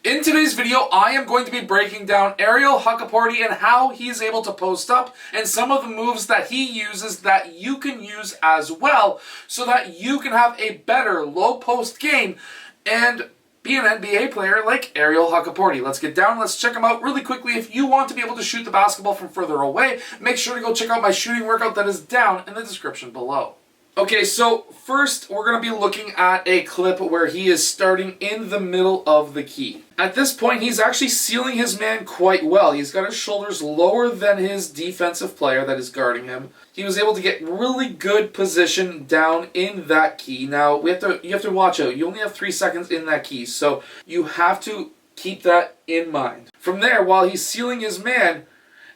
In today's video, I am going to be breaking down Ariel Hukporti and how he's able to post up and some of the moves that he uses that you can use as well so that you can have a better low post game and be an NBA player like Ariel Hukporti. Let's get down, let's check him out really quickly. If you want to be able to shoot the basketball from further away, make sure to go check out my shooting workout that is down in the description below. Okay, so first we're going to be looking at a clip where he is starting in the middle of the key. At this point, he's actually sealing his man quite well. He's got his shoulders lower than his defensive player that is guarding him. He was able to get really good position down in that key. Now, you have to watch out. You only have 3 seconds in that key, so you have to keep that in mind. From there, while he's sealing his man,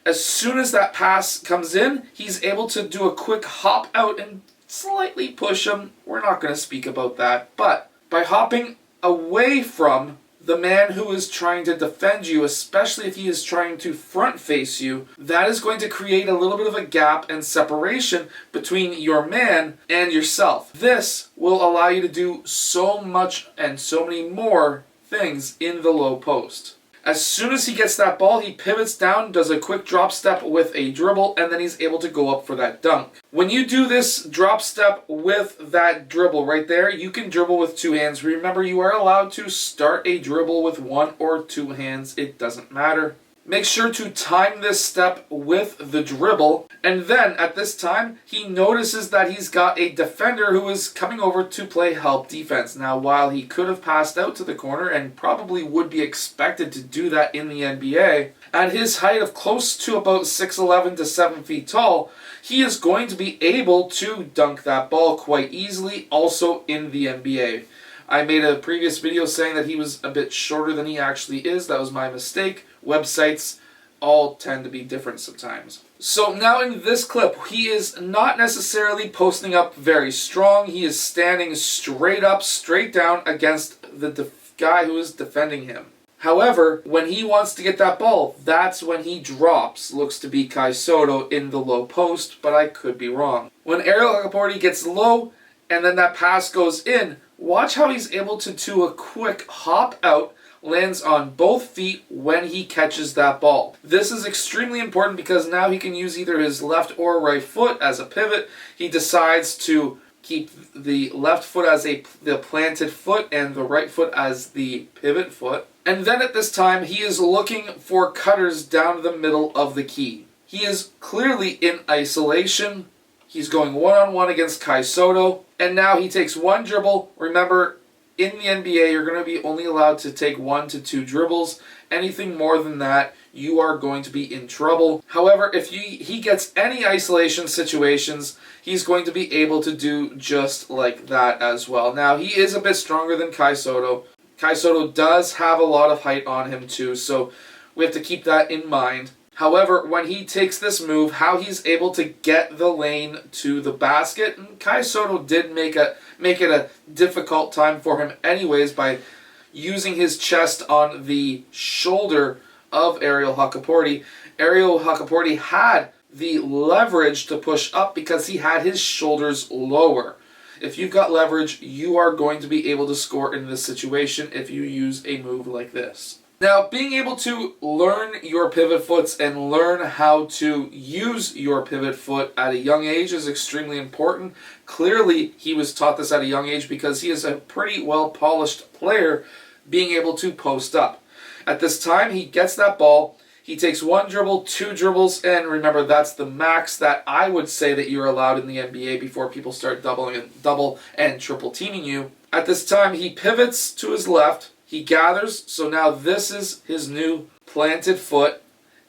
as soon as that pass comes in, he's able to do a quick hop out and slightly push him. We're not going to speak about that, but by hopping away from the man who is trying to defend you, especially if he is trying to front face you, that is going to create a little bit of a gap and separation between your man and yourself. This will allow you to do so much and so many more things in the low post. As soon as he gets that ball, he pivots down, does a quick drop step with a dribble, and then he's able to go up for that dunk. When you do this drop step with that dribble right there, you can dribble with 2 hands. Remember, you are allowed to start a dribble with 1 or 2 hands. It doesn't matter. Make sure to time this step with the dribble, and then at this time, he notices that he's got a defender who is coming over to play help defense. Now, while he could have passed out to the corner and probably would be expected to do that in the NBA, at his height of close to about 6'11" to 7 feet tall, he is going to be able to dunk that ball quite easily also in the NBA. I made a previous video saying that he was a bit shorter than he actually is. That was my mistake. Websites all tend to be different sometimes. So now in this clip, he is not necessarily posting up very strong. He is standing straight up, straight down against the guy who is defending him. However, when he wants to get that ball, that's when he drops. Looks to be Kai Soto in the low post, but I could be wrong. When Ariel Hukporti gets low and then that pass goes in, watch how he's able to do a quick hop out, lands on both feet when he catches that ball. This is extremely important because now he can use either his left or right foot as a pivot. He decides to keep the left foot as the planted foot and the right foot as the pivot foot. And then at this time, he is looking for cutters down the middle of the key. He is clearly in isolation. He's going one-on-one against Kai Soto. And now he takes 1 dribble. Remember, in the NBA, you're going to be only allowed to take 1 to 2 dribbles. Anything more than that, you are going to be in trouble. However, if he gets any isolation situations, he's going to be able to do just like that as well. Now, he is a bit stronger than Kai Soto. Kai Soto does have a lot of height on him too, so we have to keep that in mind. However, when he takes this move, how he's able to get the lane to the basket, and Kai Soto did make it a difficult time for him anyways by using his chest on the shoulder of Ariel Hukporti. Ariel Hukporti had the leverage to push up because he had his shoulders lower. If you've got leverage, you are going to be able to score in this situation if you use a move like this. Now, being able to learn your pivot foots and learn how to use your pivot foot at a young age is extremely important. Clearly, he was taught this at a young age because he is a pretty well-polished player being able to post up. At this time, he gets that ball. He takes 1 dribble, 2 dribbles, and remember, that's the max that I would say that you're allowed in the NBA before people start double and triple teaming you. At this time, he pivots to his left. He gathers, so now this is his new planted foot,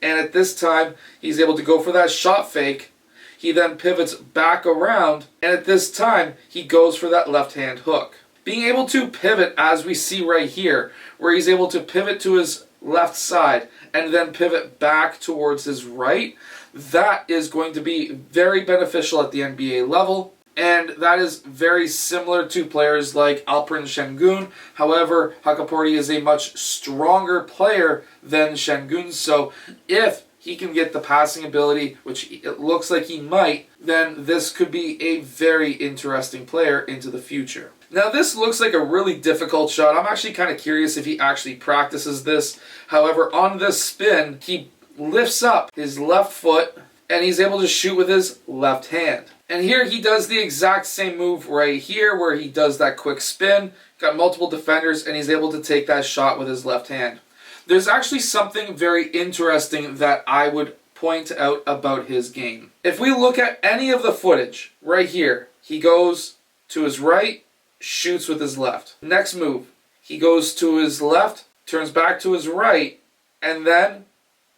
and at this time, he's able to go for that shot fake. He then pivots back around, and at this time, he goes for that left-hand hook. Being able to pivot, as we see right here, where he's able to pivot to his left side and then pivot back towards his right, that is going to be very beneficial at the NBA level. And that is very similar to players like Alperen Şengün. However, Hukporti is a much stronger player than Şengün, so if he can get the passing ability, which it looks like he might, then this could be a very interesting player into the future. Now this looks like a really difficult shot. I'm actually kind of curious if he actually practices this. However, on this spin, he lifts up his left foot and he's able to shoot with his left hand. And here he does the exact same move right here where he does that quick spin, got multiple defenders, and he's able to take that shot with his left hand. There's actually something very interesting that I would point out about his game. If we look at any of the footage right here, he goes to his right, shoots with his left. Next move, he goes to his left, turns back to his right, and then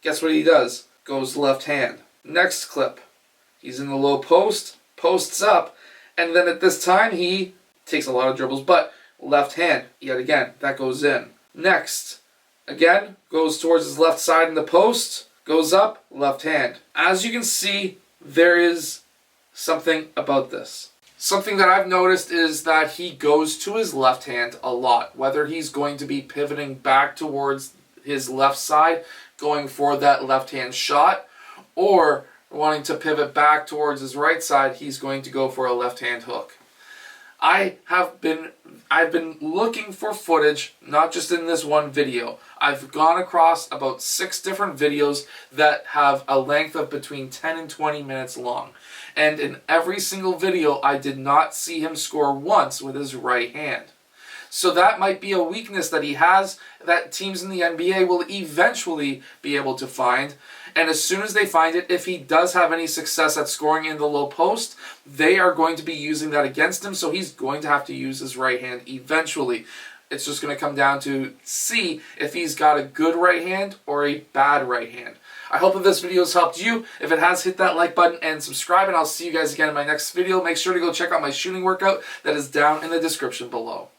guess what he does? Goes left hand. Next clip, he's in the low post, posts up, and then at this time he takes a lot of dribbles, but left hand, yet again, that goes in. Next, again, goes towards his left side in the post, goes up, left hand. As you can see, there is something about this. Something that I've noticed is that he goes to his left hand a lot, whether he's going to be pivoting back towards his left side, going for that left hand shot, or wanting to pivot back towards his right side, he's going to go for a left hand hook. I've been looking for footage, not just in this one video. I've gone across about 6 different videos that have a length of between 10 and 20 minutes long. And in every single video, I did not see him score once with his right hand. So that might be a weakness that he has that teams in the NBA will eventually be able to find. And as soon as they find it, if he does have any success at scoring in the low post, they are going to be using that against him, so he's going to have to use his right hand eventually. It's just going to come down to see if he's got a good right hand or a bad right hand. I hope that this video has helped you. If it has, hit that like button and subscribe, and I'll see you guys again in my next video. Make sure to go check out my shooting workout that is down in the description below.